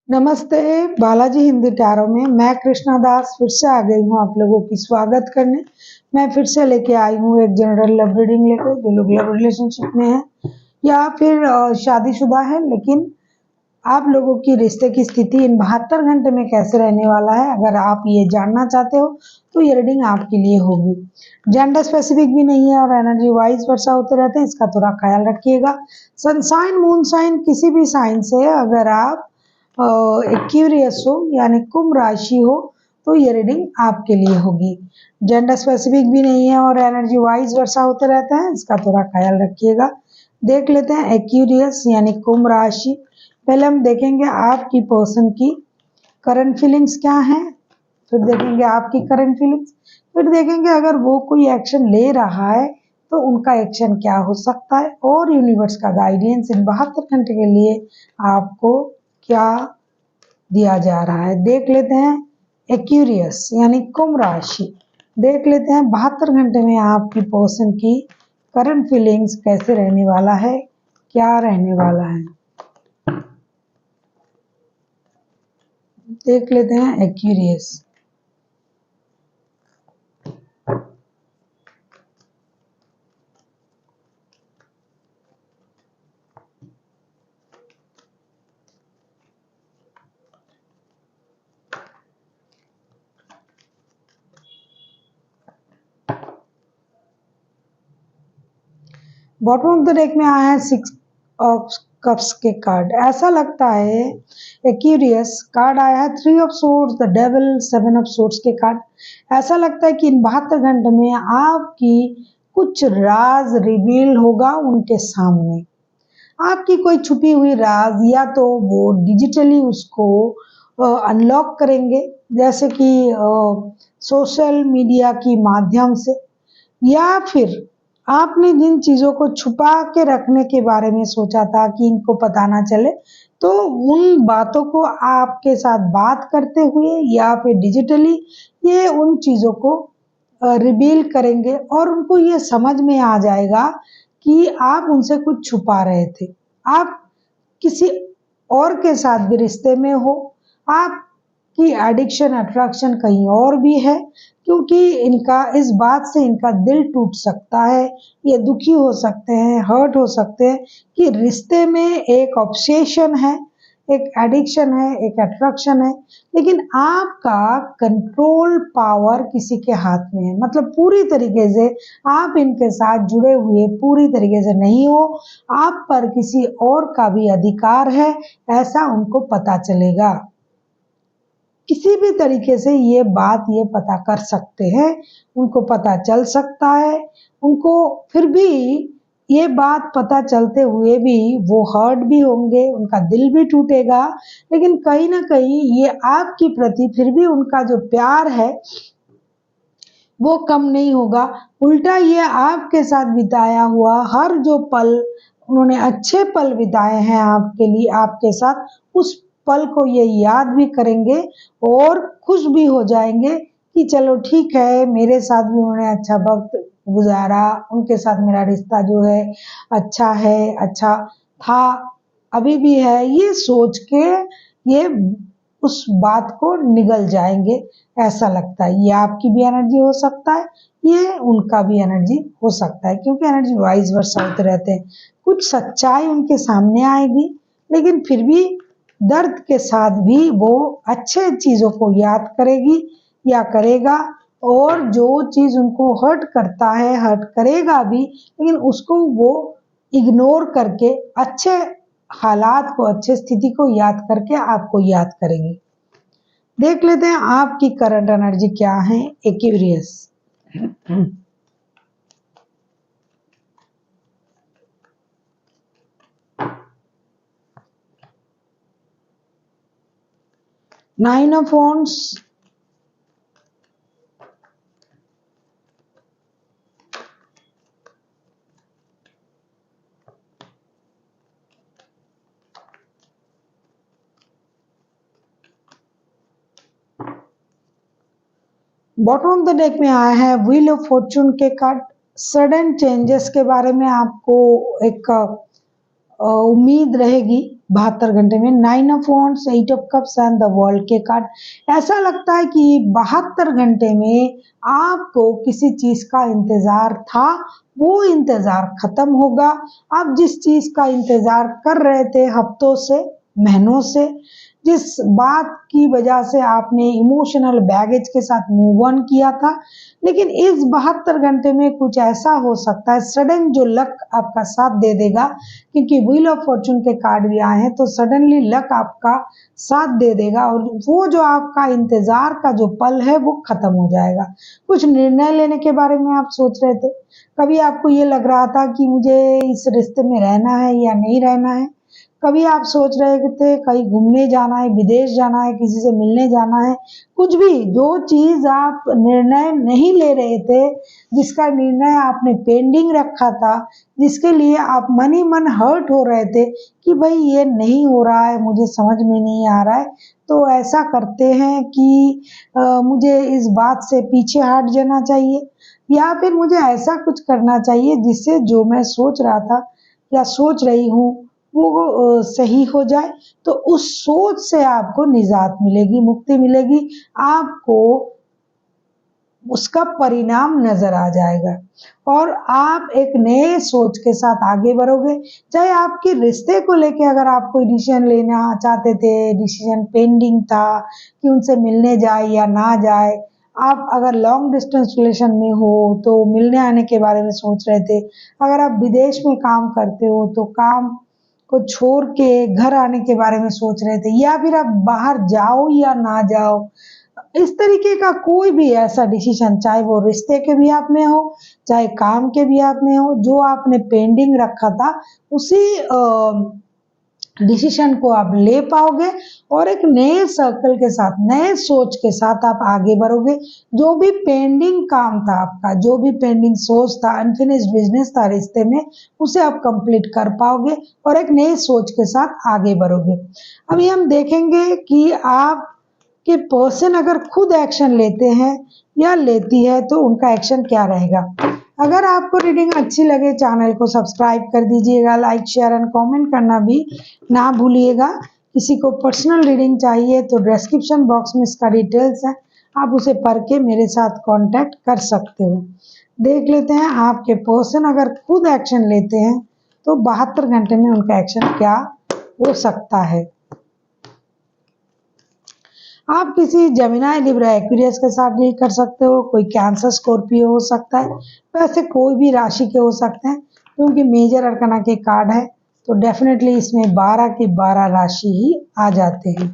नमस्ते, बालाजी हिंदी टैरो में मैं कृष्णा दास फिर से आ गई हूँ आप लोगों की स्वागत करने। मैं फिर से लेके आई हूँ एक जनरल लव रीडिंग लेकर, जो लोग लव रिलेशनशिप में हैं या फिर शादीशुदा है, लेकिन आप लोगों की रिश्ते की स्थिति इन 72 घंटे में कैसे रहने वाला है। अगर आप ये जानना चाहते हो तो ये रीडिंग आपके लिए होगी। जेंडर स्पेसिफिक भी नहीं है और एनर्जी वाइज वर्षा होते रहते हैं, इसका थोड़ा ख्याल रखिएगा। सन साइन मून साइन किसी भी साइन से अगर आप एक्यूरियस हो यानी कुंभ राशि हो तो ये रीडिंग आपके लिए होगी। जेंडर स्पेसिफिक भी नहीं है और एनर्जी वाइज वर्षा होते रहते हैं, इसका थोड़ा ख्याल रखिएगा। देख लेते हैं एक्यूरियस यानी कुंभ राशि। पहले हम देखेंगे आपकी पर्सन की करंट फीलिंग्स क्या हैं, फिर देखेंगे आपकी करंट फीलिंग्स, फिर देखेंगे अगर वो कोई एक्शन ले रहा है तो उनका एक्शन क्या हो सकता है और यूनिवर्स का गाइडेंस इन 72 घंटे के लिए आपको क्या दिया जा रहा है। देख लेते हैं एक्यूरियस यानी कुंभ राशि। देख लेते हैं 72 घंटे में आपकी पर्सन की करंट फीलिंग्स कैसे रहने वाला है, क्या रहने वाला है। देख लेते हैं Aquarius. Bottom of the deck में आया है 6 ऑफ कप्स के कार्ड। ऐसा लगता है एक्यूरियस कार्ड आया है 3 of swords, the devil, 7 of swords के कार्ड। ऐसा लगता है कि इन 72 घंटे में आपकी कुछ राज रिवील होगा उनके सामने। आपकी कोई छुपी हुई राज या तो वो डिजिटली उसको अनलॉक करेंगे, जैसे कि सोशल मीडिया की माध्यम से, या फिर आपने जिन चीज़ों को छुपा के रखने के बारे में सोचा था कि इनको पता ना चले, तो उन बातों को आपके साथ बात करते हुए या फिर डिजिटली ये उन चीज़ों को रिवील करेंगे और उनको ये समझ में आ जाएगा कि आप उनसे कुछ छुपा रहे थे। आप किसी और के साथ भी रिश्ते में हो, आपकी एडिक्शन अट्रैक्शन कहीं और भी है, क्योंकि इनका इस बात से इनका दिल टूट सकता है, ये दुखी हो सकते हैं, हर्ट हो सकते हैं कि रिश्ते में एक ऑब्सेशन है, एक एडिक्शन है, एक अट्रैक्शन है, लेकिन आपका कंट्रोल पावर किसी के हाथ में है। मतलब पूरी तरीके से आप इनके साथ जुड़े हुए पूरी तरीके से नहीं हो, आप पर किसी और का भी अधिकार है, ऐसा उनको पता चलेगा। किसी भी तरीके से ये बात ये पता कर सकते हैं, उनको पता चल सकता है। उनको फिर भी ये बात पता चलते हुए भी वो हर्ट भी होंगे, उनका दिल भी टूटेगा, लेकिन कहीं ना कहीं ये आपकी प्रति फिर भी उनका जो प्यार है वो कम नहीं होगा। उल्टा ये आपके साथ बिताया हुआ हर जो पल उन्होंने अच्छे पल बिताए हैं आपके लिए, आपके साथ, उस पल को ये याद भी करेंगे और खुश भी हो जाएंगे कि चलो ठीक है, मेरे साथ भी उन्होंने अच्छा वक्त गुजारा, उनके साथ मेरा रिश्ता जो है, अच्छा था, अभी भी है। ये सोच के ये उस बात को निगल जाएंगे, ऐसा लगता है। ये आपकी भी एनर्जी हो सकता है, ये उनका भी एनर्जी हो सकता है, क्योंकि एनर्जी वाइज वर्सा होते रहते हैं। कुछ सच्चाई उनके सामने आएगी, लेकिन फिर भी दर्द के साथ भी वो अच्छे चीज़ों को याद करेगी या करेगा, और जो चीज़ उनको हर्ट करता है, हर्ट करेगा भी, लेकिन उसको वो इग्नोर करके अच्छे हालात को, अच्छे स्थिति को याद करके आपको याद करेंगे। देख लेते हैं आपकी करंट एनर्जी क्या है Aquarius. 9 of wands, bottom of the deck में आया है व्हील ऑफ फॉर्चून के कार्ड। सडन चेंजेस के बारे में आपको एक उम्मीद रहेगी 72 घंटे में 9 of wands, 8 of cups and the world के कार्ड। ऐसा लगता है कि 72 घंटे में आपको किसी चीज का इंतजार था, वो इंतजार खत्म होगा। आप जिस चीज का इंतजार कर रहे थे हफ्तों से, महीनों से, जिस बात की वजह से आपने इमोशनल बैगेज के साथ मूव ऑन किया था, लेकिन इस 72 घंटे में कुछ ऐसा हो सकता है सडन जो लक आपका साथ दे देगा, क्योंकि व्हील ऑफ फॉर्चून के कार्ड भी आए हैं तो सडनली लक आपका साथ दे देगा और वो जो आपका इंतजार का जो पल है वो खत्म हो जाएगा। कुछ निर्णय लेने के बारे में आप सोच रहे थे, कभी आपको ये लग रहा था कि मुझे इस रिश्ते में रहना है या नहीं रहना है, कभी आप सोच रहे थे कहीं घूमने जाना है, विदेश जाना है, किसी से मिलने जाना है, कुछ भी जो चीज आप निर्णय नहीं ले रहे थे, जिसका निर्णय आपने पेंडिंग रखा था, जिसके लिए आप मन ही मन हर्ट हो रहे थे कि भाई ये नहीं हो रहा है, मुझे समझ में नहीं आ रहा है, तो ऐसा करते हैं कि मुझे इस बात से पीछे हट जाना चाहिए या फिर मुझे ऐसा कुछ करना चाहिए जिससे जो मैं सोच रहा था या सोच रही हूँ वो सही हो जाए। तो उस सोच से आपको निजात मिलेगी, मुक्ति मिलेगी, आपको उसका परिणाम नजर आ जाएगा और आप एक नए सोच के साथ आगे बढ़ोगे। चाहे आपके रिश्ते को लेके अगर आप कोई डिसीजन लेना चाहते थे, डिसीजन पेंडिंग था कि उनसे मिलने जाए या ना जाए, आप अगर लॉन्ग डिस्टेंस रिलेशन में हो तो मिलने आने के बारे में सोच रहे थे, अगर आप विदेश में काम करते हो तो काम को छोड़ के घर आने के बारे में सोच रहे थे, या फिर आप बाहर जाओ या ना जाओ, इस तरीके का कोई भी ऐसा डिसीजन, चाहे वो रिश्ते के भी आप में हो, चाहे काम के भी आप में हो, जो आपने पेंडिंग रखा था, उसी डिसीजन को आप ले पाओगे और एक नए सर्कल के साथ, नए सोच के साथ आप आगे बढ़ोगे। जो भी पेंडिंग काम था आपका, जो भी पेंडिंग सोच था, अनफिनिश्ड बिजनेस था रिश्ते में, उसे आप कंप्लीट कर पाओगे और एक नए सोच के साथ आगे बढ़ोगे। अभी हम देखेंगे कि आप कि पर्सन अगर खुद एक्शन लेते हैं या लेती है तो उनका एक्शन क्या रहेगा। अगर आपको रीडिंग अच्छी लगे चैनल को सब्सक्राइब कर दीजिएगा, लाइक शेयर एंड कमेंट करना भी ना भूलिएगा। किसी को पर्सनल रीडिंग चाहिए तो डिस्क्रिप्शन बॉक्स में इसका डिटेल्स है, आप उसे पढ़ के मेरे साथ कांटेक्ट कर सकते हो। देख लेते हैं आपके पर्सन अगर खुद एक्शन लेते हैं तो 72 घंटे में उनका एक्शन क्या हो सकता है। आप किसी जेमिनी, लिब्रा, एक्वेरियस के साथ डील कर सकते हो, कोई कैंसर, स्कॉर्पियो हो सकता है, वैसे कोई भी राशि के हो सकते हैं क्योंकि मेजर अरकाना के कार्ड है तो डेफिनेटली इसमें 12 की 12 राशि ही आ जाते हैं।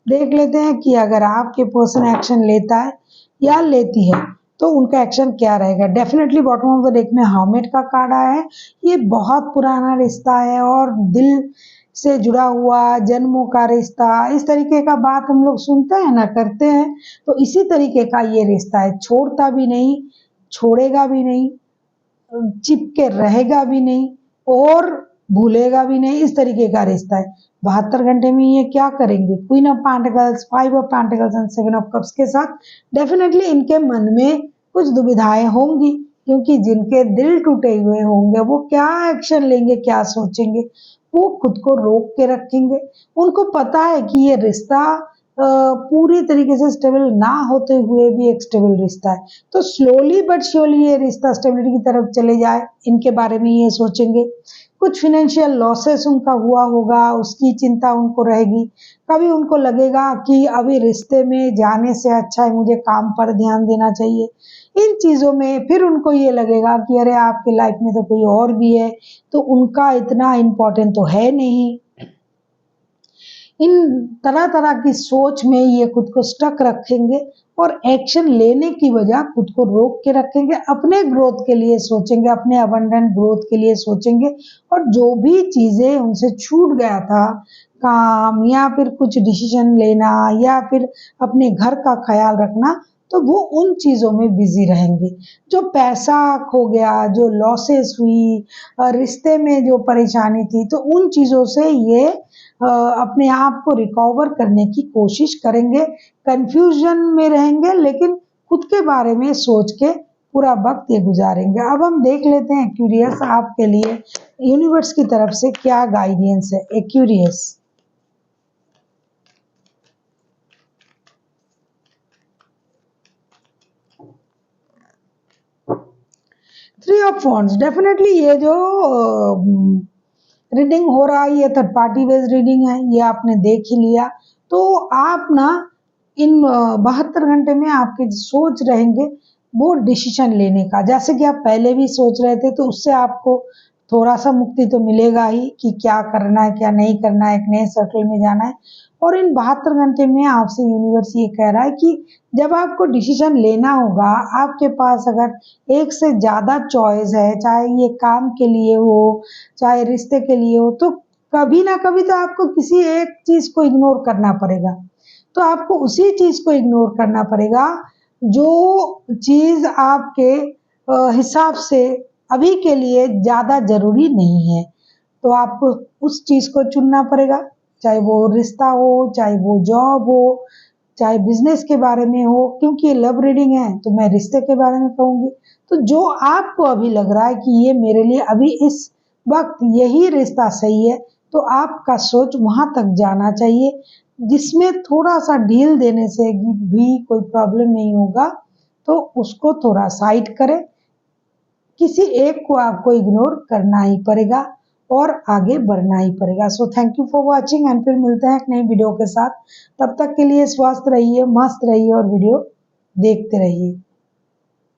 देख लेते हैं कि अगर आपके पर्सन एक्शन लेता है या लेती है तो उनका एक्शन क्या रहेगा। Definitely bottom of the deck में हर्मिट का कार्ड आया है, ये बहुत पुराना रिश्ता है और दिल से जुड़ा हुआ जन्मों का रिश्ता, इस तरीके का बात हम लोग सुनते हैं ना, करते हैं, तो इसी तरीके का ये रिश्ता है, छोड़ता भी नहीं, छोड़ेगा भी नहीं, चिपके रहेगा भी नहीं और भूलेगा भी नहीं, इस तरीके का रिश्ता है। 72 घंटे में ये क्या करेंगे, queen of pentacles, 5 of pentacles and 7 of cups के साथ डेफिनेटली इनके मन में कुछ दुविधाएं होंगी क्योंकि जिनके दिल टूटे हुए होंगे वो क्या एक्शन लेंगे, क्या सोचेंगे, वो खुद को रोक के रखेंगे। उनको पता है कि ये रिश्ता पूरी तरीके से स्टेबल ना होते हुए भी एक स्टेबल रिश्ता है, तो स्लोली बट श्योरली ये रिश्ता स्टेबिलिटी की तरफ चले जाए, इनके बारे में ये सोचेंगे। कुछ फाइनेंशियल लॉसेस उनका हुआ होगा, उसकी चिंता उनको रहेगी। कभी उनको लगेगा कि अभी रिश्ते में जाने से अच्छा है मुझे काम पर ध्यान देना चाहिए। इन चीज़ों में फिर उनको ये लगेगा कि अरे आपकी लाइफ में तो कोई और भी है, तो उनका इतना इम्पोर्टेंट तो है नहीं। इन तरह-तरह की सोच में ये खुद को स्टक रखेंगे और एक्शन लेने की बजाय खुद को रोक के रखेंगे, अपने ग्रोथ के लिए सोचेंगे, अपने अबंडेंट ग्रोथ के लिए सोचेंगे और जो भी चीज़ें उनसे छूट गया था, काम या फिर कुछ डिसीजन लेना या फिर अपने घर का ख़्याल रखना, तो वो उन चीज़ों में बिज़ी रहेंगे। जो पैसा खो गया, जो लॉसेस हुई, रिश्ते में जो परेशानी थी, तो उन चीज़ों से ये अपने आप को रिकवर करने की कोशिश करेंगे, कंफ्यूजन में रहेंगे लेकिन खुद के बारे में सोच के पूरा वक्त ये गुजारेंगे। अब हम देख लेते हैं एक्वेरियस आपके लिए यूनिवर्स की तरफ से क्या गाइडेंस है। एक्वेरियस, ऑफ फंड्स, डेफिनेटली ये जो रीडिंग हो रहा है ये थर्ड पार्टी बेस्ड रीडिंग है, ये आपने देख ही लिया। तो आप ना इन 72 घंटे में आपके सोच रहेंगे वो डिसीजन लेने का, जैसे कि आप पहले भी सोच रहे थे, तो उससे आपको थोड़ा सा मुक्ति तो मिलेगा ही कि क्या करना है क्या नहीं करना है, एक नए सर्कल में जाना है। और इन 72 घंटे में आपसे यूनिवर्स ये कह रहा है कि जब आपको डिसीजन लेना होगा, आपके पास अगर एक से ज़्यादा चॉइस है, चाहे ये काम के लिए हो, चाहे रिश्ते के लिए हो, तो कभी ना कभी तो आपको किसी एक चीज़ को इग्नोर करना पड़ेगा। तो आपको उसी चीज़ को इग्नोर करना पड़ेगा जो चीज़ आपके हिसाब से अभी के लिए ज़्यादा ज़रूरी नहीं है। तो आपको उस चीज़ को चुनना पड़ेगा, चाहे वो रिश्ता हो, चाहे वो जॉब हो, चाहे बिजनेस के बारे में हो। क्योंकि ये लव रीडिंग है तो मैं रिश्ते के बारे में कहूँगी। तो जो आपको अभी लग रहा है कि ये मेरे लिए अभी इस वक्त यही रिश्ता सही है, तो आपका सोच वहाँ तक जाना चाहिए, जिसमें थोड़ा सा ढील देने से भी कोई प्रॉब्लम नहीं होगा। तो उसको थोड़ा साइड करें, किसी एक को आपको इग्नोर करना ही पड़ेगा और आगे बढ़ना ही पड़ेगा। So thank you for watching and फिर मिलते हैं एक नई वीडियो के साथ। तब तक के लिए स्वस्थ रहिए, मस्त रहिए और वीडियो देखते रहिए।